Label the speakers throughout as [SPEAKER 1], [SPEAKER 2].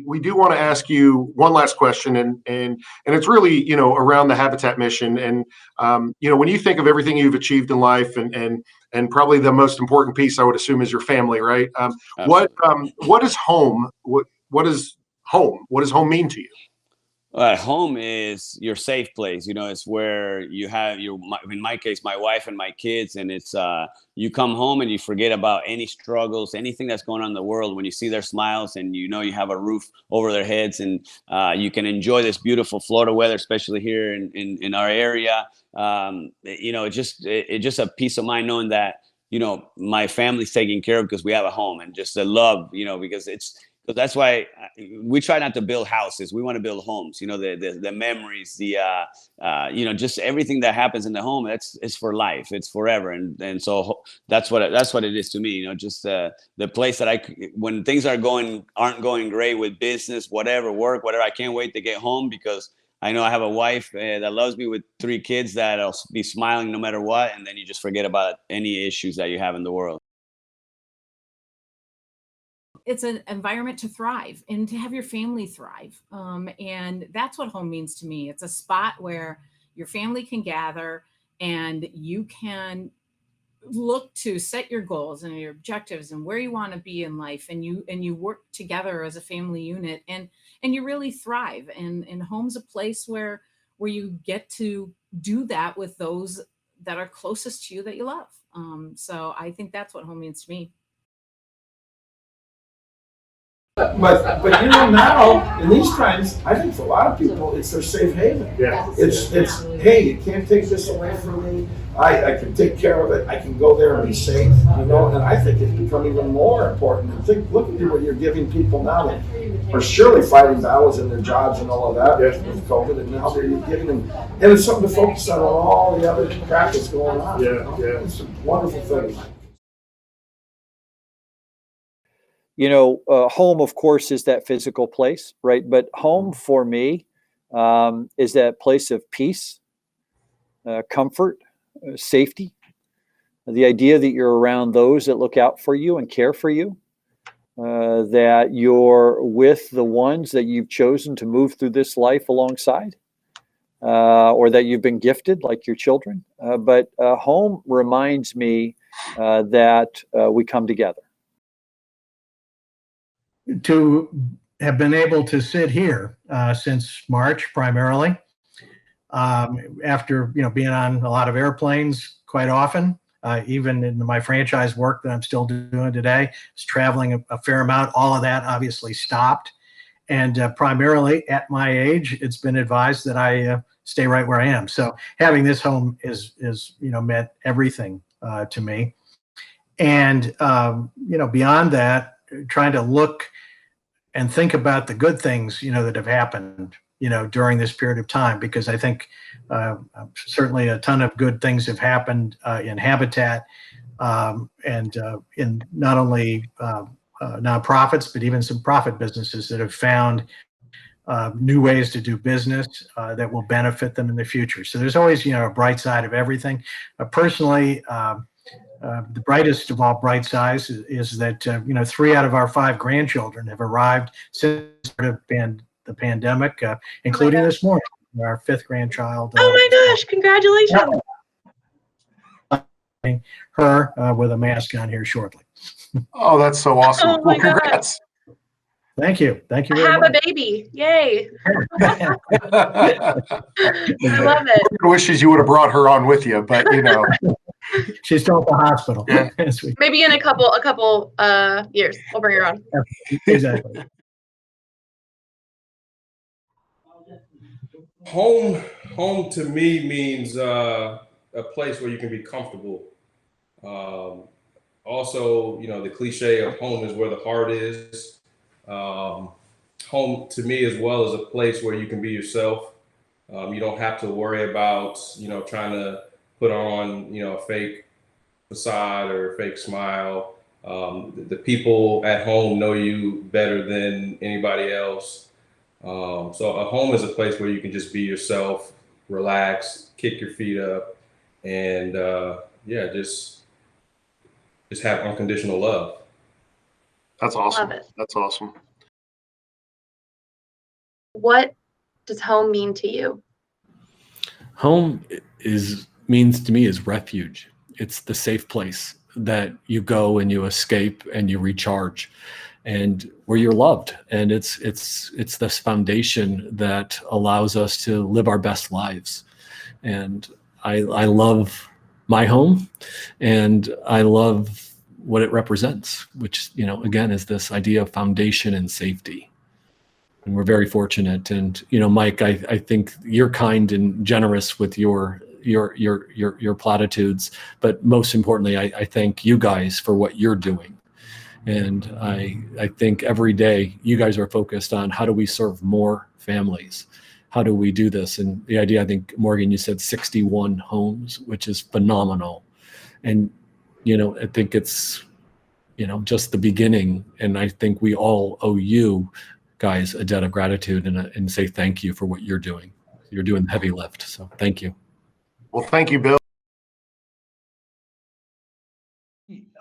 [SPEAKER 1] we do want to ask you one last question, and it's really, around the Habitat mission. And when you think of everything you've achieved in life, and probably the most important piece, I would assume, is your family, right? What is home? What is home? What does home mean to you?
[SPEAKER 2] Home is your safe place. It's where you have in my case, my wife and my kids, and it's you come home and you forget about any struggles, anything that's going on in the world. When you see their smiles, and you have a roof over their heads, and you can enjoy this beautiful Florida weather, especially here in our area. It's just a peace of mind knowing that my family's taken care of because we have a home, and just the love, because that's why we try not to build houses. We want to build homes. The memories, just everything that happens in the home. It's for life. It's forever, and so that's what it is to me. Just the place that when things aren't going great with business, whatever, work, whatever. I can't wait to get home because I know I have a wife that loves me with 3 kids that'll be smiling no matter what, and then you just forget about any issues that you have in the world.
[SPEAKER 3] It's an environment to thrive and to have your family thrive. And that's what home means to me. It's a spot where your family can gather and you can look to set your goals and your objectives and where you want to be in life. And you work together as a family unit and you really thrive. And home's a place where you get to do that with those that are closest to you that you love. So I think that's what home means to me.
[SPEAKER 4] But now in these times, I think for a lot of people, it's their safe haven.
[SPEAKER 1] Yeah.
[SPEAKER 4] It's hey, you can't take this away from me. I can take care of it. I can go there and be safe. And I think it's become even more important. And look at what you're giving people now that are surely fighting battles in their jobs and all of that with COVID, and now you're giving them, and it's something to focus on all the other crap that's going on.
[SPEAKER 1] Yeah.
[SPEAKER 4] It's a wonderful thing.
[SPEAKER 5] Home, of course, is that physical place, right? But home for me is that place of peace, comfort, safety. The idea that you're around those that look out for you and care for you, that you're with the ones that you've chosen to move through this life alongside, or that you've been gifted, like your children. But home reminds me that we come together.
[SPEAKER 6] To have been able to sit here since March primarily, after being on a lot of airplanes quite often, even in my franchise work that I'm still doing today, is traveling a fair amount. All of that obviously stopped, and primarily at my age, it's been advised that I stay right where I am. So having this home is meant everything to me, and beyond that, trying to look and think about the good things, that have happened, during this period of time, because I think certainly a ton of good things have happened in Habitat, and in not only nonprofits, but even some profit businesses that have found new ways to do business that will benefit them in the future. So there's always, a bright side of everything. Personally, the brightest of all bright sides is that 3 out of our 5 grandchildren have arrived since the pandemic, including this morning, our 5th grandchild.
[SPEAKER 7] Oh my gosh! Congratulations!
[SPEAKER 6] Her with a mask on here shortly.
[SPEAKER 1] Oh, that's so awesome!
[SPEAKER 7] Oh my
[SPEAKER 1] Congrats!
[SPEAKER 6] Thank you. Thank you
[SPEAKER 7] I
[SPEAKER 6] very
[SPEAKER 7] have
[SPEAKER 6] much.
[SPEAKER 7] a baby! Yay! I love it.
[SPEAKER 1] Wishes you would have brought her on with you, but
[SPEAKER 6] She's still at the hospital.
[SPEAKER 1] Yeah.
[SPEAKER 7] Maybe in a couple years we'll bring her on.
[SPEAKER 6] Exactly.
[SPEAKER 8] Home to me means a place where you can be comfortable. Also, the cliche of home is where the heart is. Home to me as well is a place where you can be yourself. You don't have to worry about, trying to put on, a fake facade or a fake smile. The people at home know you better than anybody else. So a home is a place where you can just be yourself, relax, kick your feet up, and just have unconditional love.
[SPEAKER 1] That's awesome.
[SPEAKER 7] Love it.
[SPEAKER 1] That's awesome.
[SPEAKER 7] what does home mean to you?
[SPEAKER 9] Home means to me is refuge. It's the safe place that you go and you escape and you recharge, and where you're loved. And it's this foundation that allows us to live our best lives. And I love my home, and I love what it represents, which, again, is this idea of foundation and safety. And we're very fortunate. And, Mike, I think you're kind and generous with your platitudes, but most importantly, I thank you guys for what you're doing. And I think every day you guys are focused on how do we serve more families? How do we do this? And the idea, I think, Morgan, you said 61 homes, which is phenomenal. And, I think it's, just the beginning. And I think we all owe you guys a debt of gratitude and say thank you for what you're doing. You're doing the heavy lift. So thank you.
[SPEAKER 1] Well, thank you, Bill.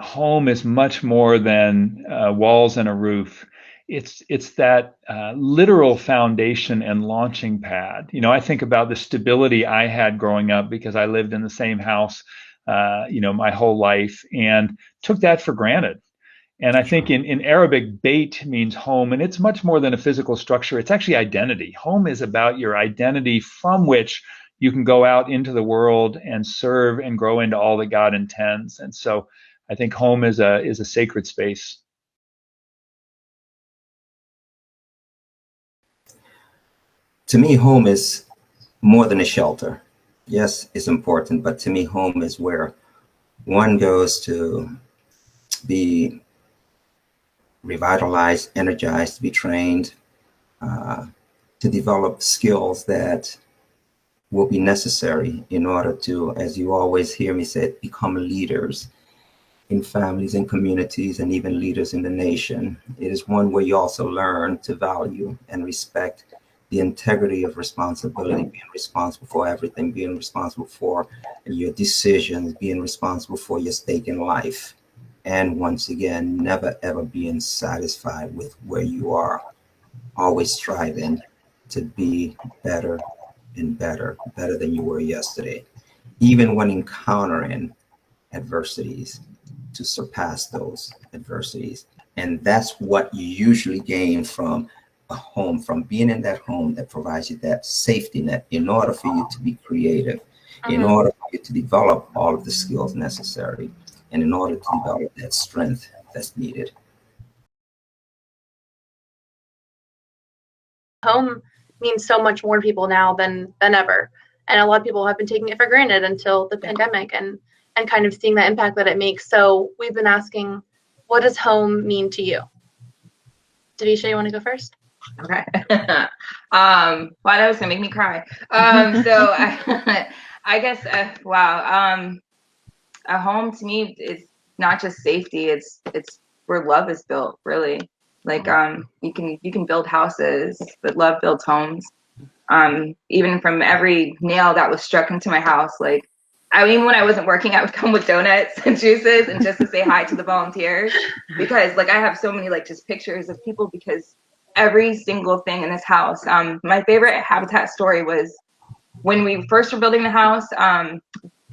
[SPEAKER 10] Home is much more than walls and a roof. It's that literal foundation and launching pad. I think about the stability I had growing up because I lived in the same house, my whole life, and took that for granted. And I think in Arabic, Beit means home, and it's much more than a physical structure. It's actually identity. Home is about your identity from which you can go out into the world and serve and grow into all that God intends. And so I think home is a sacred space.
[SPEAKER 11] To me, home is more than a shelter. Yes, it's important, but to me, home is where one goes to be revitalized, energized, to be trained, to develop skills that will be necessary in order to, as you always hear me say, become leaders in families and communities and even leaders in the nation. It is one where you also learn to value and respect the integrity of responsibility, being responsible for everything, being responsible for your decisions, being responsible for your stake in life. And once again, never ever being satisfied with where you are, always striving to be better and better than you were yesterday, even when encountering adversities, to surpass those adversities. And that's what you usually gain from a home, from being in that home that provides you that safety net in order for you to be creative, in order for you to develop all of the skills necessary, and in order to develop that strength that's needed.
[SPEAKER 7] Home means so much more to people now than ever. And a lot of people have been taking it for granted until the pandemic and kind of seeing the impact that it makes. So we've been asking, what does home mean to you? Davisha, you want to go first?
[SPEAKER 12] Okay. Wow, that was gonna make me cry. So I guess, wow. A home to me is not just safety. It's where love is built, really. Like, you can build houses, but love builds homes. Even from every nail that was struck into my house, like, even when I wasn't working, I would come with donuts and juices and just to say hi to the volunteers, because like I have so many like just pictures of people, because every single thing in this house. My favorite Habitat story was when we first were building the house.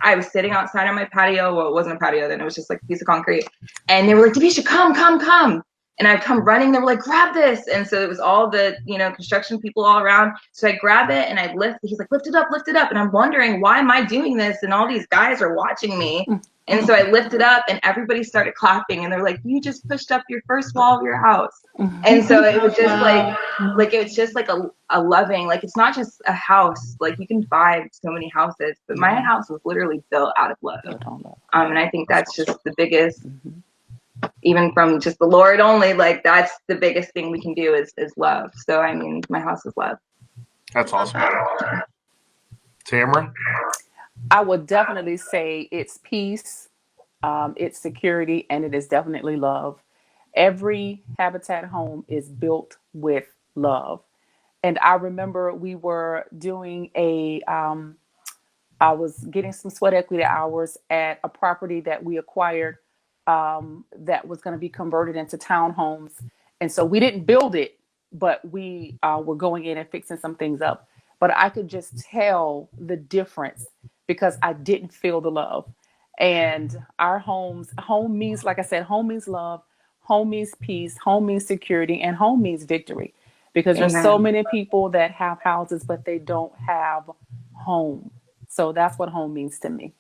[SPEAKER 12] I was sitting outside on my patio. Well, it wasn't a patio then, it was just like a piece of concrete. And they were like, Davisha, come. And I'd come running, they were like, grab this. And so it was all the, construction people all around. So I grab it and I he's like, lift it up. And I'm wondering, why am I doing this? And all these guys are watching me. And so I lifted up and everybody started clapping and they're like, you just pushed up your first wall of your house. And so it was just like it was just like a loving, like, it's not just a house, like you can buy so many houses, but my house was literally built out of love. And I think that's just the biggest, even from just the Lord only, like that's the biggest thing we can do is love. So I mean, my house is love.
[SPEAKER 1] That's awesome. Tamara?
[SPEAKER 13] I would definitely say it's peace, it's security, and it is definitely love. Every Habitat home is built with love. And I remember we were doing I was getting some sweat equity hours at a property that we acquired that was going to be converted into townhomes. And so we didn't build it but we were going in and fixing some things up. But I could just tell the difference because I didn't feel the love. And our home means, like I said, home means love, home means peace, home means security, and home means victory. Because there's so
[SPEAKER 12] Amen.
[SPEAKER 13] many people that have houses, but they don't have home. So that's what home means to me.